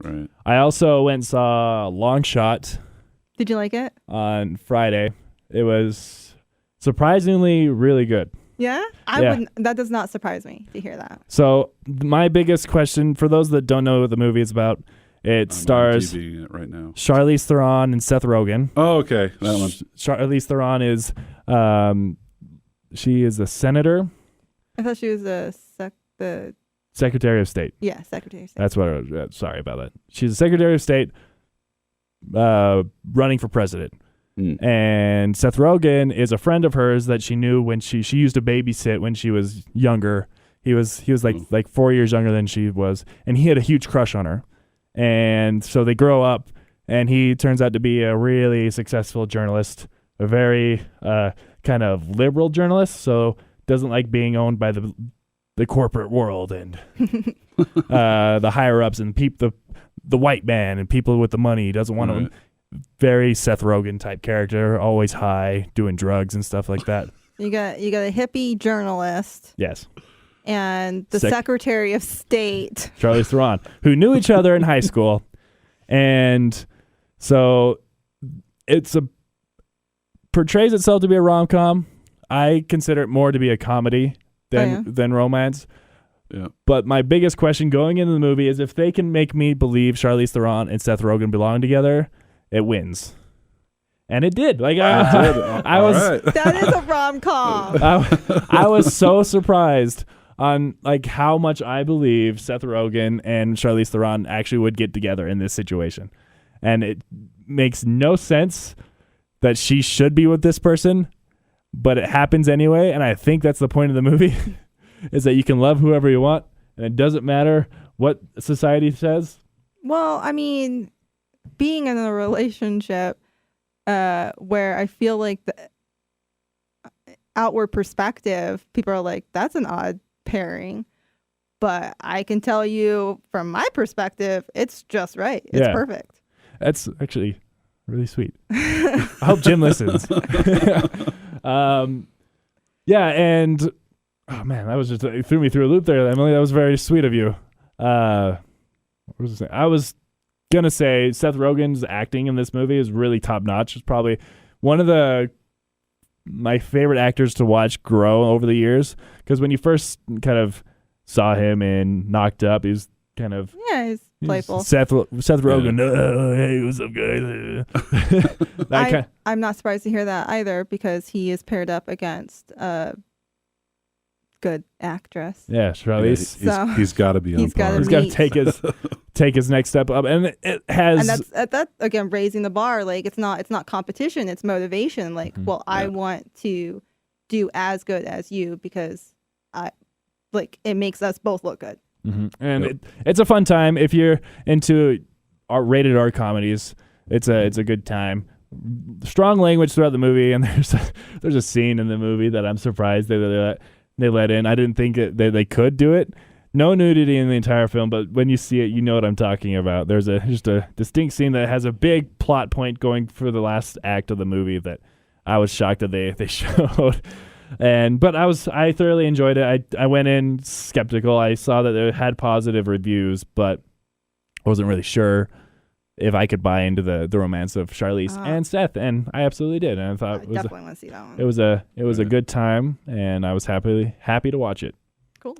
Right. I also went and saw Long Shot Did you like it? on Friday. It was surprisingly really good. Yeah? That does not surprise me to hear that. So my biggest question, for those that don't know what the movie is about, it stars IMDb it right now. Charlize Theron and Seth Rogen. Oh, okay. That one. Charlize Theron is, she is a senator. I thought she was the Secretary of State. yeah, Secretary of State. That's what I was, sorry about that. She's a Secretary of State running for president. And Seth Rogen is a friend of hers that she knew when she used to babysit when she was younger. He was like 4 years younger than she was, and he had a huge crush on her. And so they grow up, and he turns out to be a really successful journalist, a very kind of liberal journalist, so doesn't like being owned by the corporate world and the higher ups and the white man and people with the money. He doesn't want to. Very Seth Rogen type character, always high, doing drugs and stuff like that. You got a hippie journalist. Yes. And the Secretary of State, Charlize Theron, who knew each other in high school. And so portrays itself to be a rom-com. I consider it more to be a comedy than romance. Yeah. But my biggest question going into the movie is if they can make me believe Charlize Theron and Seth Rogen belong together, it wins. And it did. Like I was right. That is a rom-com. I was so surprised on like how much I believe Seth Rogen and Charlize Theron actually would get together in this situation. And it makes no sense that she should be with this person, but it happens anyway, and I think that's the point of the movie is that you can love whoever you want and it doesn't matter what society says. Well, I mean, being in a relationship where I feel like the outward perspective, people are like, that's an odd pairing. But I can tell you from my perspective, it's just right. It's perfect. That's actually really sweet. I hope Jim listens. Yeah, and oh man, that was just it threw me through a loop there, Emily. That was very sweet of you. What was I saying? I was gonna say Seth Rogen's acting in this movie is really top notch. It's probably one of my favorite actors to watch grow over the years. Because when you first kind of saw him in Knocked Up, he was kind of he's playful. Seth Rogen. Hey, what's up, guys? I'm not surprised to hear that either because he is paired up against a good actress. Yeah, Charlize. Yeah, he's got to be on par. He's got to take his next step up, and it has. And that's again raising the bar. Like it's not competition; it's motivation. Like, I want to do as good as you because it makes us both look good. Mm-hmm. And it's a fun time if you're into rated R comedies. It's a good time. Strong language throughout the movie, and there's a scene in the movie that I'm surprised they let in. I didn't think they could do it. No nudity in the entire film, but when you see it, you know what I'm talking about. There's just a distinct scene that has a big plot point going for the last act of the movie that I was shocked that they showed. But I thoroughly enjoyed it. I went in skeptical. I saw that it had positive reviews, but I wasn't really sure if I could buy into the romance of Charlize and Seth, and I absolutely did. And I thought I definitely want to see that one. It was a good time, and I was happy to watch it. Cool.